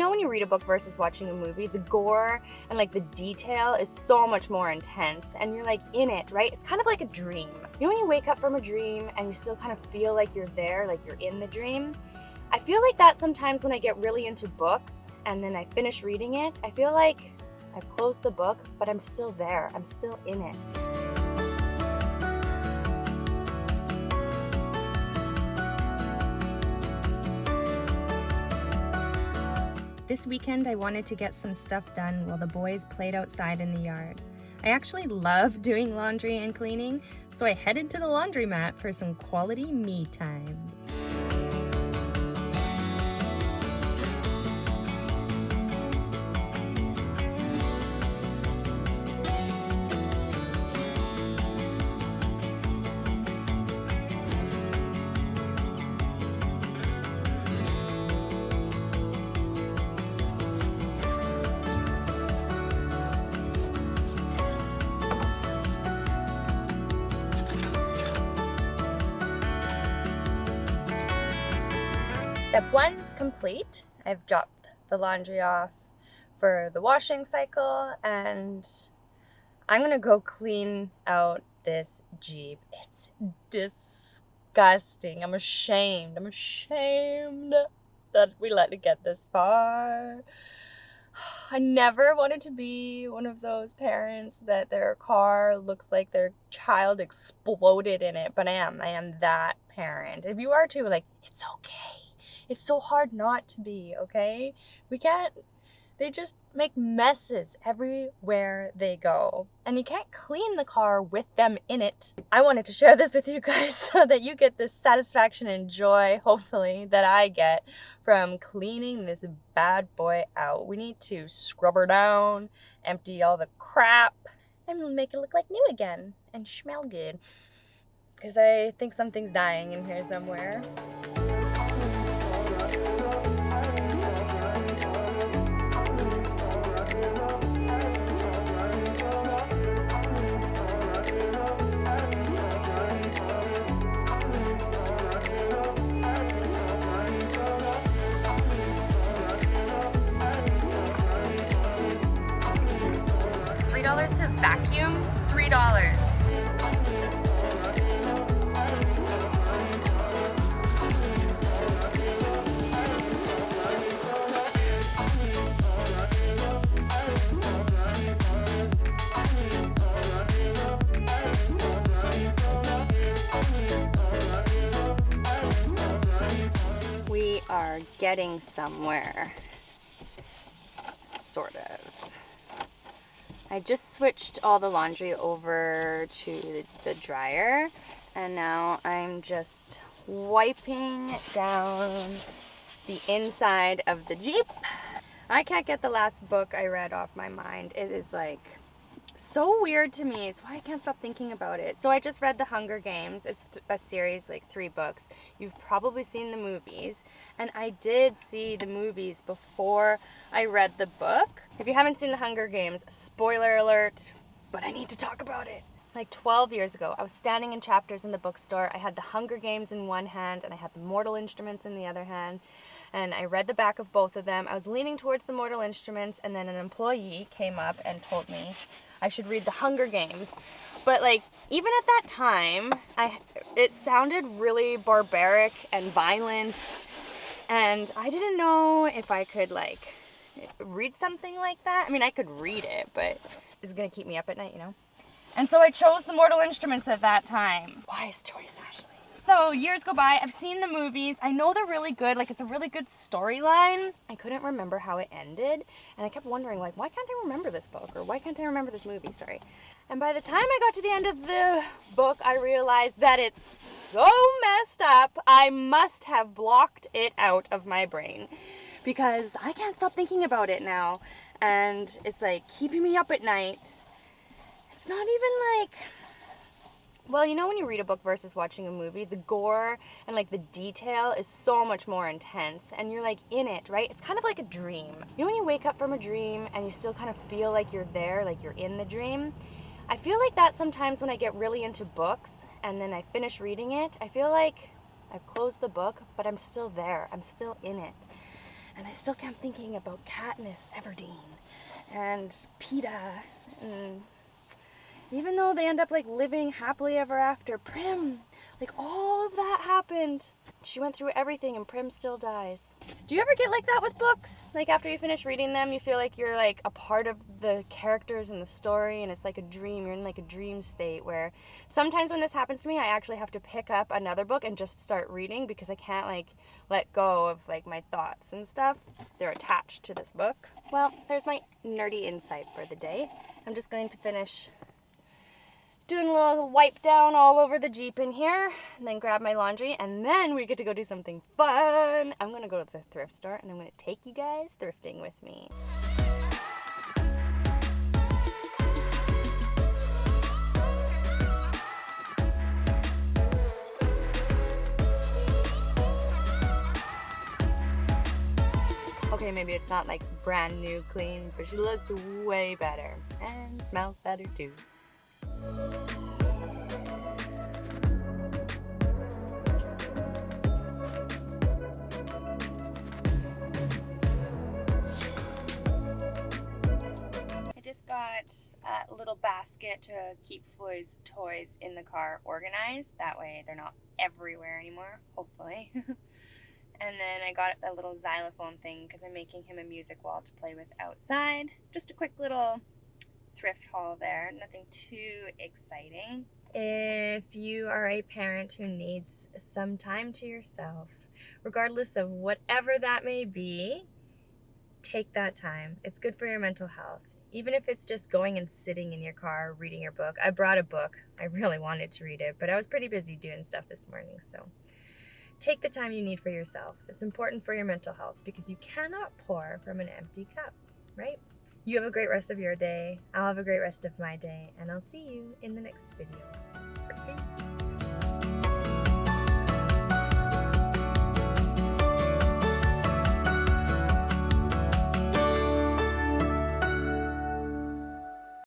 know when you read a book versus watching a movie, the gore and like the detail is so much more intense and you're like in it, right? It's kind of like a dream. You know when you wake up from a dream and you still kind of feel like you're there, like you're in the dream? I feel like that sometimes when I get really into books and then I finish reading it, I feel like I've closed the book, but I'm still there. I'm still in it. This weekend, I wanted to get some stuff done while the boys played outside in the yard. I actually love doing laundry and cleaning, so I headed to the laundromat for some quality me time. Step 1 complete. I've dropped the laundry off for the washing cycle and I'm gonna go clean out this Jeep. It's disgusting. I'm ashamed that we let it get this far. I never wanted to be one of those parents that their car looks like their child exploded in it, but I am that parent. If you are too, like, it's okay. It's so hard not to be, okay? They just make messes everywhere they go. And you can't clean the car with them in it. I wanted to share this with you guys so that you get the satisfaction and joy, hopefully, that I get from cleaning this bad boy out. We need to scrub her down, empty all the crap, and make it look like new again and smell good. Because I think something's dying in here somewhere. $3 to vacuum? $3. We are getting somewhere, sort of. I just switched all the laundry over to the dryer, and now I'm just wiping down the inside of the Jeep. I can't get the last book I read off my mind. It is like so weird to me. It's why I can't stop thinking about it. So I just read The Hunger Games. It's a series, like 3 books. You've probably seen the movies. And I did see the movies before I read the book. If you haven't seen The Hunger Games, spoiler alert, but I need to talk about it. Like 12 years ago, I was standing in Chapters in the bookstore. I had The Hunger Games in one hand and I had the Mortal Instruments in the other hand. And I read the back of both of them. I was leaning towards the Mortal Instruments, and then an employee came up and told me I should read The Hunger Games. But like, even at that time, it sounded really barbaric and violent, and I didn't know if I could like read something like that. I mean, I could read it, but it's gonna keep me up at night, you know? And so I chose the Mortal Instruments at that time. Wise choice, Ashley. So years go by, I've seen the movies, I know they're really good, like it's a really good storyline. I couldn't remember how it ended, and I kept wondering like, why can't I remember this book, or why can't I remember this movie, sorry. And by the time I got to the end of the book, I realized that it's so messed up, I must have blocked it out of my brain. Because I can't stop thinking about it now, and it's like keeping me up at night. It's not even like... Well, you know when you read a book versus watching a movie, the gore and like the detail is so much more intense and you're like in it, right? It's kind of like a dream. You know when you wake up from a dream and you still kind of feel like you're there, like you're in the dream? I feel like that sometimes when I get really into books and then I finish reading it, I feel like I've closed the book, but I'm still there. I'm still in it. And I still kept thinking about Katniss Everdeen and Peeta, and even though they end up like living happily ever after, Prim, like all of that happened. She went through everything and Prim still dies. Do you ever get like that with books? Like after you finish reading them, you feel like you're like a part of the characters and the story, and it's like a dream. You're in like a dream state where sometimes when this happens to me, I actually have to pick up another book and just start reading because I can't like let go of like my thoughts and stuff. They're attached to this book. Well, there's my nerdy insight for the day. I'm just going to finish doing a little wipe down all over the Jeep in here, and then grab my laundry, and then we get to go do something fun. I'm gonna go to the thrift store, and I'm gonna take you guys thrifting with me. Okay, maybe it's not like brand new clean, but she looks way better, and smells better too. I just got a little basket to keep Floyd's toys in the car organized. That way they're not everywhere anymore, hopefully. And then I got a little xylophone thing because I'm making him a music wall to play with outside. Just a quick little thrift haul there, nothing too exciting. If you are a parent who needs some time to yourself, regardless of whatever that may be, take that time. It's good for your mental health. Even if it's just going and sitting in your car reading your book. I brought a book. I really wanted to read it, but I was pretty busy doing stuff this morning, so take the time you need for yourself. It's important for your mental health because you cannot pour from an empty cup, right? You have a great rest of your day. I'll have a great rest of my day, and I'll see you in the next video. Peace.